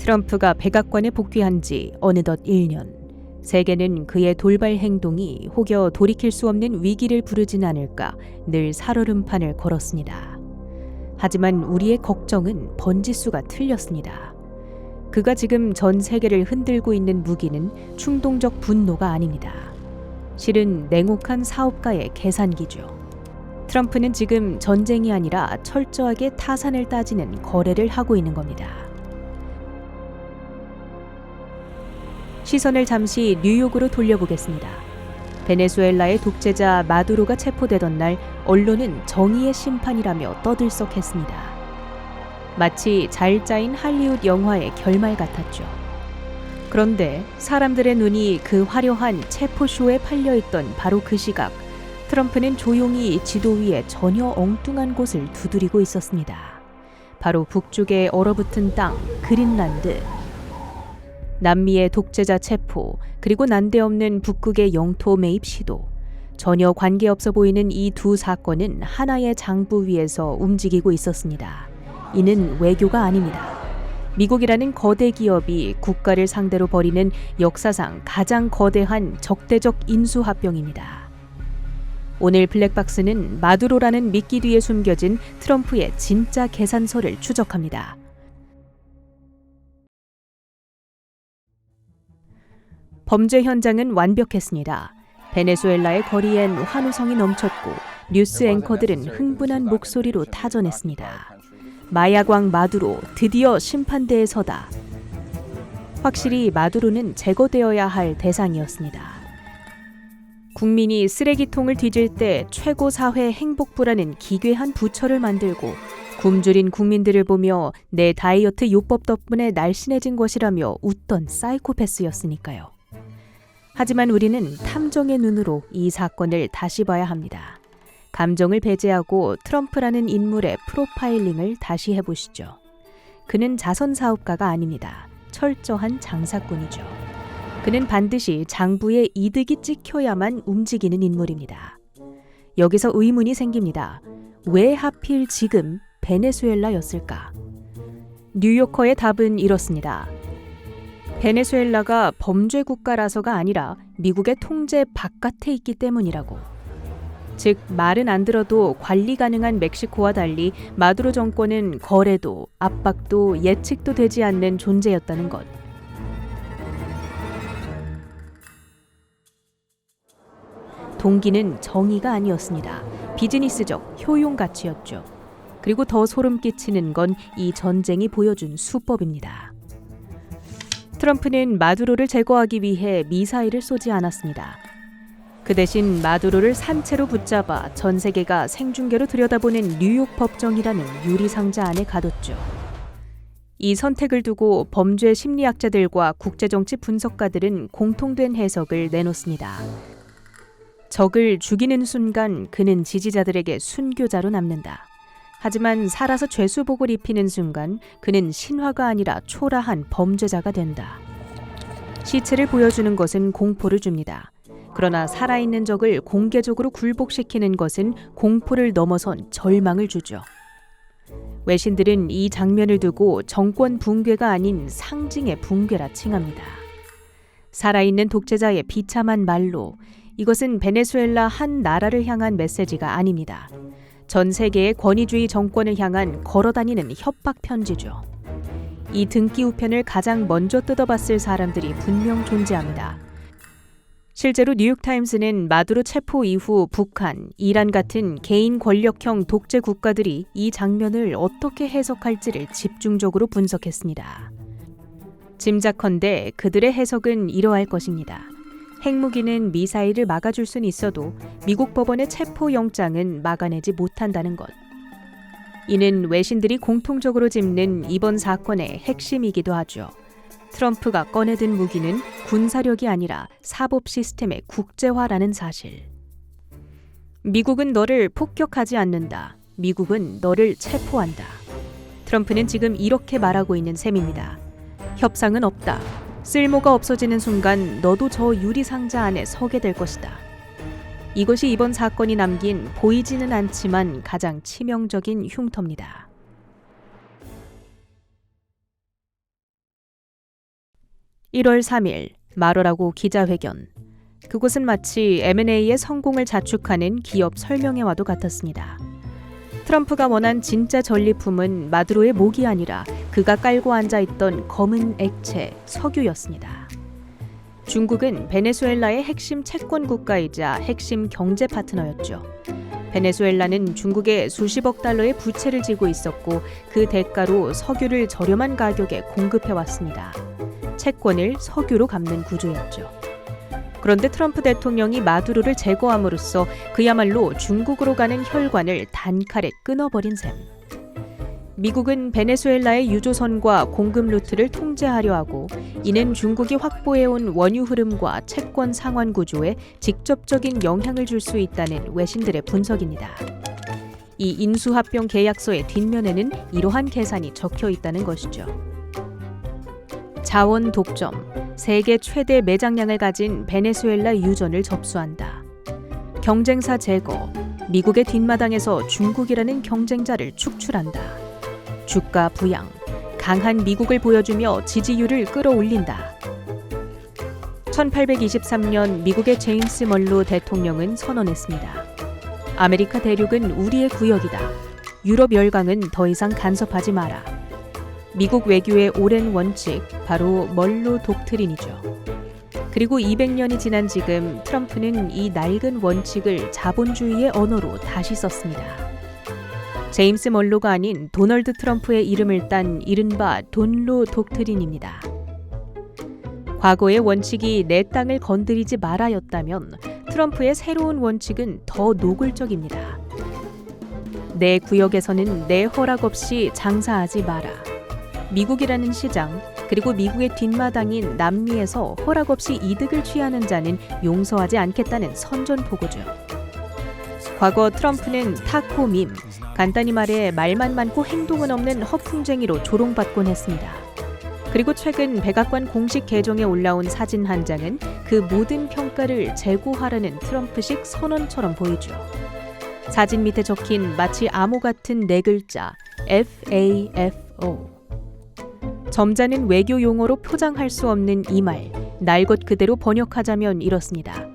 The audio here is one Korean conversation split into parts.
트럼프가 백악관에 복귀한 지 어느덧 1년. 세계는 그의 돌발 행동이 혹여 돌이킬 수 없는 위기를 부르진 않을까 늘 살얼음판을 걸었습니다. 하지만 우리의 걱정은 번지수가 틀렸습니다. 그가 지금 전 세계를 흔들고 있는 무기는 충동적 분노가 아닙니다. 실은 냉혹한 사업가의 계산기죠. 트럼프는 지금 전쟁이 아니라 철저하게 타산을 따지는 거래를 하고 있는 겁니다. 시선을 잠시 뉴욕으로 돌려보겠습니다. 베네수엘라의 독재자 마두로가 체포되던 날 언론은 정의의 심판이라며 떠들썩했습니다. 마치 잘 짜인 할리우드 영화의 결말 같았죠. 그런데 사람들의 눈이 그 화려한 체포쇼에 팔려있던 바로 그 시각, 트럼프는 조용히 지도 위에 전혀 엉뚱한 곳을 두드리고 있었습니다. 바로 북쪽의 얼어붙은 땅, 그린란드. 남미의 독재자 체포, 그리고 난데없는 북극의 영토 매입 시도. 전혀 관계없어 보이는 이 두 사건은 하나의 장부 위에서 움직이고 있었습니다. 이는 외교가 아닙니다. 미국이라는 거대 기업이 국가를 상대로 벌이는 역사상 가장 거대한 적대적 인수합병입니다. 오늘 블랙박스는 마두로라는 미끼 뒤에 숨겨진 트럼프의 진짜 계산서를 추적합니다. 범죄 현장은 완벽했습니다. 베네수엘라의 거리엔 환호성이 넘쳤고 뉴스 앵커들은 흥분한 목소리로 타전했습니다. 마약왕 마두로 드디어 심판대에 서다. 확실히 마두로는 제거되어야 할 대상이었습니다. 국민이 쓰레기통을 뒤질 때 최고사회 행복부라는 기괴한 부처를 만들고 굶주린 국민들을 보며 내 다이어트 요법 덕분에 날씬해진 것이라며 웃던 사이코패스였으니까요. 하지만 우리는 탐정의 눈으로 이 사건을 다시 봐야 합니다. 감정을 배제하고 트럼프라는 인물의 프로파일링을 다시 해보시죠. 그는 자선사업가가 아닙니다. 철저한 장사꾼이죠. 그는 반드시 장부의 이득이 찍혀야만 움직이는 인물입니다. 여기서 의문이 생깁니다. 왜 하필 지금 베네수엘라였을까? 뉴요커의 답은 이렇습니다. 베네수엘라가 범죄 국가라서가 아니라 미국의 통제 바깥에 있기 때문이라고. 즉 말은 안 들어도 관리 가능한 멕시코와 달리 마두로 정권은 거래도, 압박도, 예측도 되지 않는 존재였다는 것. 동기는 정의가 아니었습니다. 비즈니스적 효용 가치였죠. 그리고 더 소름 끼치는 건 이 전쟁이 보여준 수법입니다. 트럼프는 마두로를 제거하기 위해 미사일을 쏘지 않았습니다. 그 대신 마두로를 산채로 붙잡아 전 세계가 생중계로 들여다보는 뉴욕 법정이라는 유리상자 안에 가뒀죠. 이 선택을 두고 범죄 심리학자들과 국제정치 분석가들은 공통된 해석을 내놓습니다. 적을 죽이는 순간 그는 지지자들에게 순교자로 남는다. 하지만 살아서 죄수복을 입히는 순간 그는 신화가 아니라 초라한 범죄자가 된다. 시체를 보여주는 것은 공포를 줍니다. 그러나 살아있는 적을 공개적으로 굴복시키는 것은 공포를 넘어선 절망을 주죠. 외신들은 이 장면을 두고 정권 붕괴가 아닌 상징의 붕괴라 칭합니다. 살아있는 독재자의 비참한 말로 이것은 베네수엘라 한 나라를 향한 메시지가 아닙니다. 전 세계의 권위주의 정권을 향한 걸어다니는 협박 편지죠. 이 등기 우편을 가장 먼저 뜯어봤을 사람들이 분명 존재합니다. 실제로 뉴욕타임스는 마두로 체포 이후 북한, 이란 같은 개인 권력형 독재 국가들이 이 장면을 어떻게 해석할지를 집중적으로 분석했습니다. 짐작컨대 그들의 해석은 이러할 것입니다. 핵무기는 미사일을 막아줄 수는 있어도 미국 법원의 체포영장은 막아내지 못한다는 것. 이는 외신들이 공통적으로 짚는 이번 사건의 핵심이기도 하죠. 트럼프가 꺼내든 무기는 군사력이 아니라 사법 시스템의 국제화라는 사실. 미국은 너를 폭격하지 않는다. 미국은 너를 체포한다. 트럼프는 지금 이렇게 말하고 있는 셈입니다. 협상은 없다. 쓸모가 없어지는 순간 너도 저 유리상자 안에 서게 될 것이다. 이것이 이번 사건이 남긴 보이지는 않지만 가장 치명적인 흉터입니다. 1월 3일 말어라고 기자회견. 그곳은 마치 M&A의 성공을 자축하는 기업 설명회와도 같았습니다. 트럼프가 원한 진짜 전리품은 마두로의 목이 아니라 그가 깔고 앉아있던 검은 액체, 석유였습니다. 중국은 베네수엘라의 핵심 채권 국가이자 핵심 경제 파트너였죠. 베네수엘라는 중국에 수십억 달러의 부채를 지고 있었고 그 대가로 석유를 저렴한 가격에 공급해왔습니다. 채권을 석유로 갚는 구조였죠. 그런데 트럼프 대통령이 마두로를 제거함으로써 그야말로 중국으로 가는 혈관을 단칼에 끊어버린 셈. 미국은 베네수엘라의 유조선과 공급 루트를 통제하려 하고 이는 중국이 확보해온 원유 흐름과 채권 상환 구조에 직접적인 영향을 줄 수 있다는 외신들의 분석입니다. 이 인수합병 계약서의 뒷면에는 이러한 계산이 적혀 있다는 것이죠. 자원 독점, 세계 최대 매장량을 가진 베네수엘라 유전을 접수한다. 경쟁사 제거, 미국의 뒷마당에서 중국이라는 경쟁자를 축출한다. 주가 부양, 강한 미국을 보여주며 지지율을 끌어올린다. 1823년 미국의 제임스 멀로 대통령은 선언했습니다. 아메리카 대륙은 우리의 구역이다. 유럽 열강은 더 이상 간섭하지 마라. 미국 외교의 오랜 원칙, 바로 멀로 독트린이죠. 그리고 200년이 지난 지금 트럼프는 이 낡은 원칙을 자본주의의 언어로 다시 썼습니다. 제임스 멀로가 아닌 도널드 트럼프의 이름을 딴 이른바 돈로 독트린입니다. 과거의 원칙이 내 땅을 건드리지 마라였다면 트럼프의 새로운 원칙은 더 노골적입니다. 내 구역에서는 내 허락 없이 장사하지 마라. 미국이라는 시장, 그리고 미국의 뒷마당인 남미에서 허락 없이 이득을 취하는 자는 용서하지 않겠다는 선전포고죠. 과거 트럼프는 타코밈, 간단히 말해 말만 많고 행동은 없는 허풍쟁이로 조롱받곤 했습니다. 그리고 최근 백악관 공식 계정에 올라온 사진 한 장은 그 모든 평가를 재고하라는 트럼프식 선언처럼 보이죠. 사진 밑에 적힌 마치 암호 같은 네 글자 FAFO. 점잖은 외교 용어로 표장할 수 없는 이 말, 날 것 그대로 번역하자면 이렇습니다.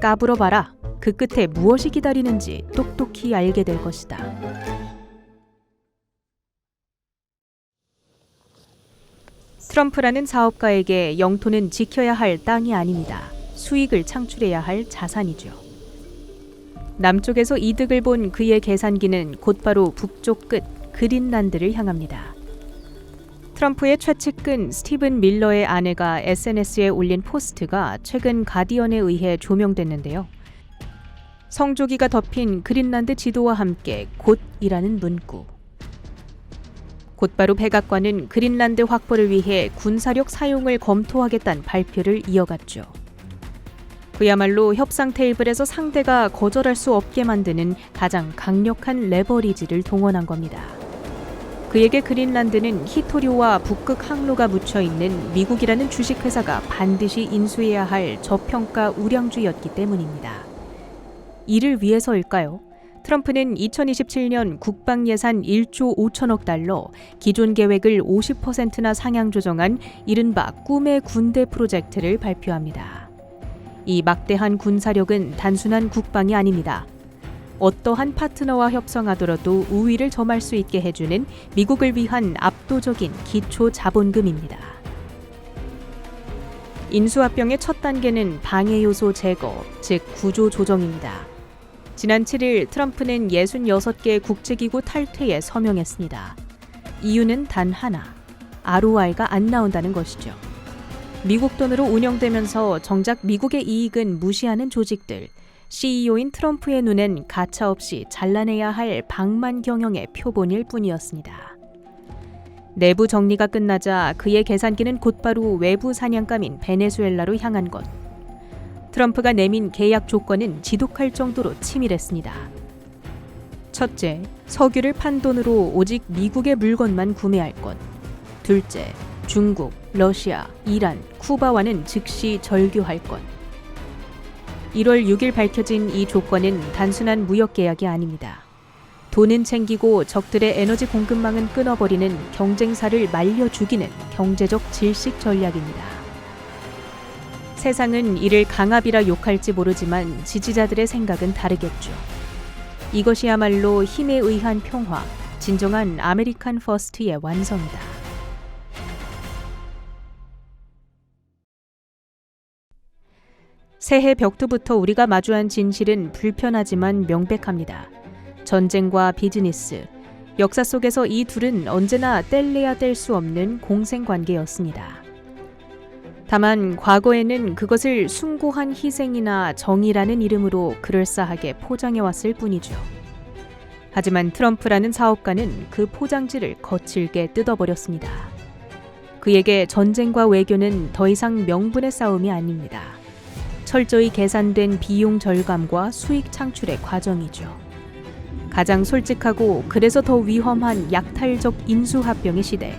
까불어봐라. 그 끝에 무엇이 기다리는지 똑똑히 알게 될 것이다. 트럼프라는 사업가에게 영토는 지켜야 할 땅이 아닙니다. 수익을 창출해야 할 자산이죠. 남쪽에서 이득을 본 그의 계산기는 곧바로 북쪽 끝 그린란드를 향합니다. 트럼프의 최측근 스티븐 밀러의 아내가 SNS에 올린 포스트가 최근 가디언에 의해 조명됐는데요. 성조기가 덮인 그린란드 지도와 함께 곧이라는 문구. 곧바로 백악관은 그린란드 확보를 위해 군사력 사용을 검토하겠다는 발표를 이어갔죠. 그야말로 협상 테이블에서 상대가 거절할 수 없게 만드는 가장 강력한 레버리지를 동원한 겁니다. 그에게 그린란드는 희토류와 북극 항로가 묻혀있는 미국이라는 주식회사가 반드시 인수해야 할 저평가 우량주였기 때문입니다. 이를 위해서일까요? 트럼프는 2027년 국방 예산 1조 5천억 달러, 기존 계획을 50%나 상향 조정한 이른바 꿈의 군대 프로젝트를 발표합니다. 이 막대한 군사력은 단순한 국방이 아닙니다. 어떠한 파트너와 협상하더라도 우위를 점할 수 있게 해주는 미국을 위한 압도적인 기초 자본금입니다. 인수합병의 첫 단계는 방해 요소 제거, 즉 구조 조정입니다. 지난 7일 트럼프는 66개 국제기구 탈퇴에 서명했습니다. 이유는 단 하나, ROI가 안 나온다는 것이죠. 미국 돈으로 운영되면서 정작 미국의 이익은 무시하는 조직들, CEO인 트럼프의 눈엔 가차없이 잘라내야 할 방만 경영의 표본일 뿐이었습니다. 내부 정리가 끝나자 그의 계산기는 곧바로 외부 사냥감인 베네수엘라로 향한 것. 트럼프가 내민 계약 조건은 지독할 정도로 치밀했습니다. 첫째, 석유를 판 돈으로 오직 미국의 물건만 구매할 것. 둘째, 중국, 러시아, 이란, 쿠바와는 즉시 절교할 것. 1월 6일 밝혀진 이 조건은 단순한 무역 계약이 아닙니다. 돈은 챙기고 적들의 에너지 공급망은 끊어버리는 경쟁사를 말려 죽이는 경제적 질식 전략입니다. 세상은 이를 강압이라 욕할지 모르지만 지지자들의 생각은 다르겠죠. 이것이야말로 힘에 의한 평화, 진정한 아메리칸 퍼스트의 완성이다. 새해 벽두부터 우리가 마주한 진실은 불편하지만 명백합니다. 전쟁과 비즈니스, 역사 속에서 이 둘은 언제나 뗄래야 뗄 수 없는 공생관계였습니다. 다만 과거에는 그것을 숭고한 희생이나 정의라는 이름으로 그럴싸하게 포장해왔을 뿐이죠. 하지만 트럼프라는 사업가는 그 포장지를 거칠게 뜯어버렸습니다. 그에게 전쟁과 외교는 더 이상 명분의 싸움이 아닙니다. 철저히 계산된 비용 절감과 수익 창출의 과정이죠. 가장 솔직하고 그래서 더 위험한 약탈적 인수합병의 시대.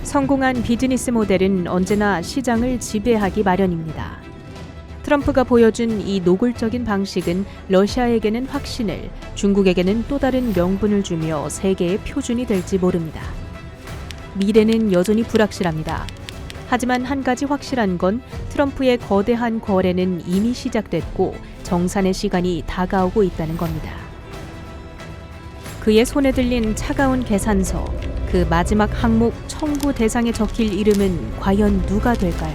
성공한 비즈니스 모델은 언제나 시장을 지배하기 마련입니다. 트럼프가 보여준 이 노골적인 방식은 러시아에게는 확신을, 중국에게는 또 다른 명분을 주며 세계의 표준이 될지 모릅니다. 미래는 여전히 불확실합니다. 하지만 한 가지 확실한 건 트럼프의 거대한 거래는 이미 시작됐고 정산의 시간이 다가오고 있다는 겁니다. 그의 손에 들린 차가운 계산서, 그 마지막 항목 청구 대상에 적힐 이름은 과연 누가 될까요?